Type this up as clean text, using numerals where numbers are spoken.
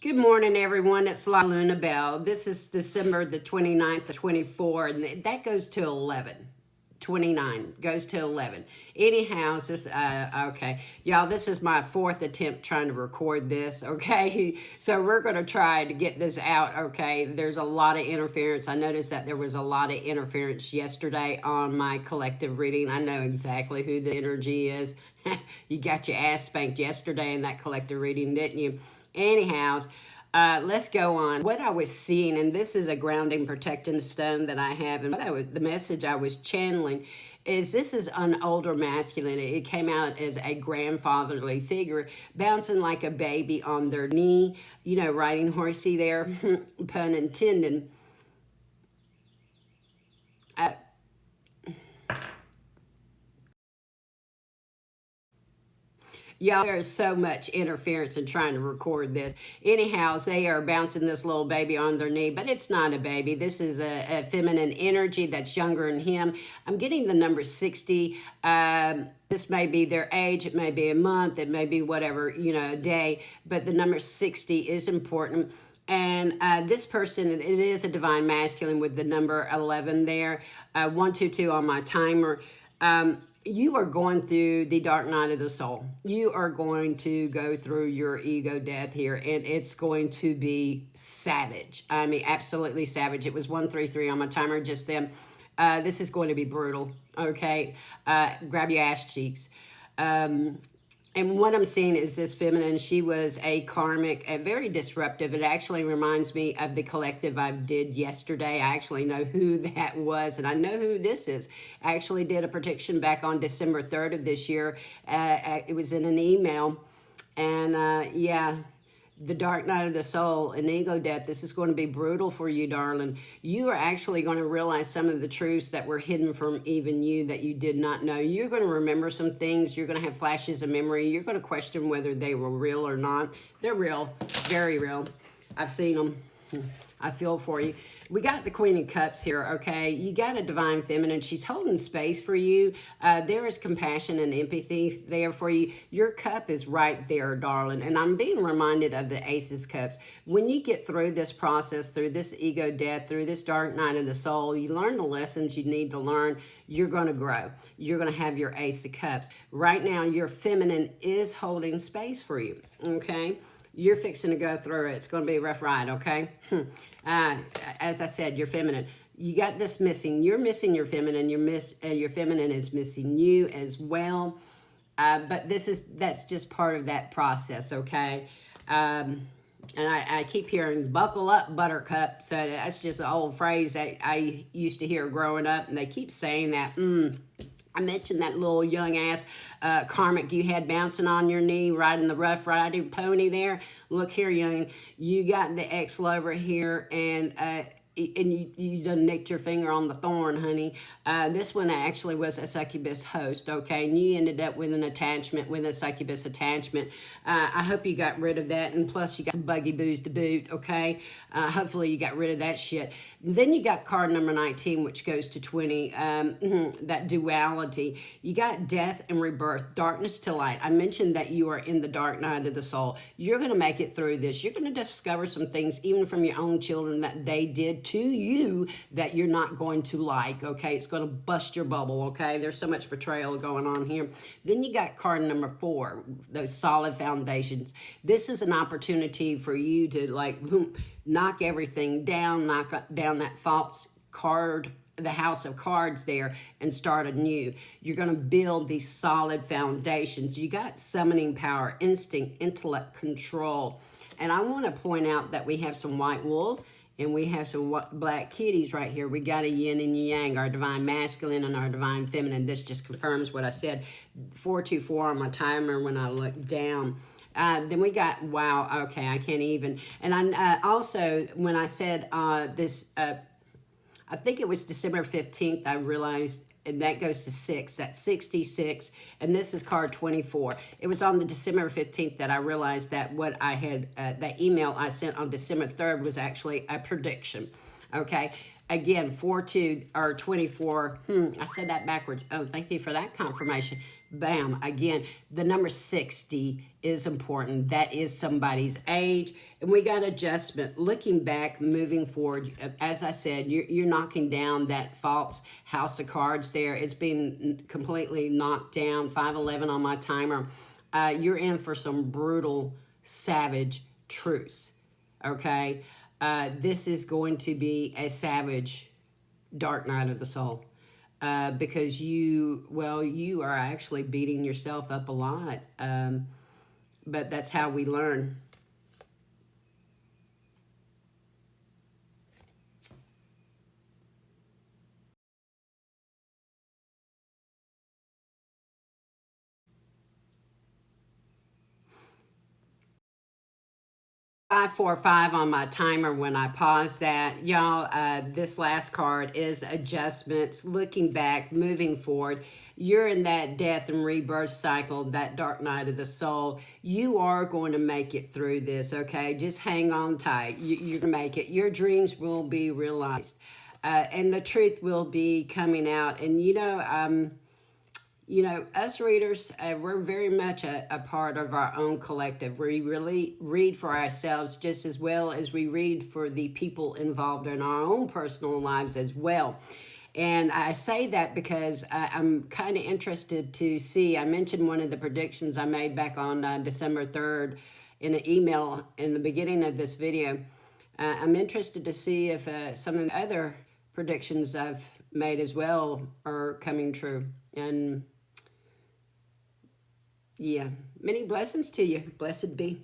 Good morning, everyone. It's La Luna Bell. This is December the 29th, the 24, and that goes to 11. 29 goes to 11. Anyhow, okay. Y'all, this is my fourth attempt trying to record this, okay? So we're going to try to get this out, okay? There's a lot of interference. I noticed that there was a lot of interference yesterday on my collective reading. I know exactly who the energy is. You got your ass spanked yesterday in that collective reading, didn't you? Anyhow, let's go on. What I was seeing, and this is a grounding protecting stone that I have, and the message I was channeling is this is an older masculine. It came out as a grandfatherly figure, bouncing like a baby on their knee, riding horsey there, pun intended. Y'all, there's so much interference in trying to record this. Anyhow, they are bouncing this little baby on their knee, but it's not a baby. This is a feminine energy that's younger than him. I'm getting the number 60. This may be their age. It may be a month. It may be whatever, a day. But the number 60 is important. And this person, it is a divine masculine with the number 11 there. 122 on my timer. You are going through the dark night of the soul. You are going to go through your ego death here, and it's going to be savage. I mean, absolutely savage. It was 133 on my timer just then. This is going to be brutal, okay? Grab your ass cheeks. And what I'm seeing is this feminine, she was a karmic, very disruptive. It actually reminds me of the collective I did yesterday. I actually know who that was, and I know who this is. I actually did a prediction back on December 3rd of this year. It was in an email, and the dark night of the soul and ego death. This is going to be brutal for you, darling. You are actually going to realize some of the truths that were hidden from even you that you did not know. You're going to remember some things. You're going to have flashes of memory. You're going to question whether they were real or not. They're real, very real. I've seen them. I feel for you. We got the Queen of Cups here, okay? You got a divine feminine. She's holding space for you. There is compassion and empathy there for you. Your cup is right there, darling. And I'm being reminded of the Aces Cups. When you get through this process, through this ego death, through this dark night of the soul, you learn the lessons you need to learn. You're going to grow. You're going to have your Ace of Cups. Right now, your feminine is holding space for you, okay? You're fixing to go through it. It's going to be a rough ride, okay? As I said, you're feminine. You got this missing. You're missing your feminine. Your feminine is missing you as well. But that's just part of that process, okay? And I keep hearing, buckle up, buttercup. So that's just an old phrase that I used to hear growing up. And they keep saying that, I mentioned that little young ass karmic you had bouncing on your knee, riding the Rough Riding pony there. Look here, young, you got the ex-lover here, and you done nicked your finger on the thorn, honey. This one actually was a succubus host, okay? And you ended up with an attachment, with a succubus attachment. I hope you got rid of that, and plus you got some buggy boos to boot, okay? Hopefully you got rid of that shit. Then you got card number 19, which goes to 20, that duality. You got death and rebirth, darkness to light. I mentioned that you are in the dark night of the soul. You're going to make it through this. You're going to discover some things, even from your own children, that they did to you that you're not going to like, okay? It's going to bust your bubble, okay? There's so much betrayal going on here. Then you got card number 4, those solid foundations. This is an opportunity for you to knock everything down, knock down that false card, the house of cards there, and start anew. You're going to build these solid foundations. You got summoning power, instinct, intellect, control. And I want to point out that we have some white wolves and we have some black kitties right here. We got a yin and yang, our divine masculine and our divine feminine. This just confirms what I said. 424 on my timer when I look down. Then we got, wow, okay, I can't even. And I also, when I said this, I think it was December 15th, I realized, and that goes to 6, that's 66, and this is card 24. It was on the December 15th that I realized that what I had, that email I sent on December 3rd was actually a prediction, okay? Again, 4-2, or 24, I said that backwards. Oh, thank you for that confirmation. Bam. Again, the number 60 is important. That is somebody's age. And we got adjustment. Looking back, moving forward, as I said, you're knocking down that false house of cards there. It's been completely knocked down. 511 on my timer. You're in for some brutal, savage truths. Okay? This is going to be a savage dark night of the soul. Because you are actually beating yourself up a lot. But that's how we learn. Five, 4, 5 on my timer when I pause that. Y'all, this last card is adjustments, looking back, moving forward. You're in that death and rebirth cycle, that dark night of the soul. You are going to make it through this, okay? Just hang on tight. You're going to make it. Your dreams will be realized. And the truth will be coming out. And us readers, we're very much a part of our own collective. We really read for ourselves just as well as we read for the people involved in our own personal lives as well. And I say that because I'm kind of interested to see. I mentioned one of the predictions I made back on December 3rd in an email in the beginning of this video. I'm interested to see if some of the other predictions I've made as well are coming true. And yeah, many blessings to you. Blessed be.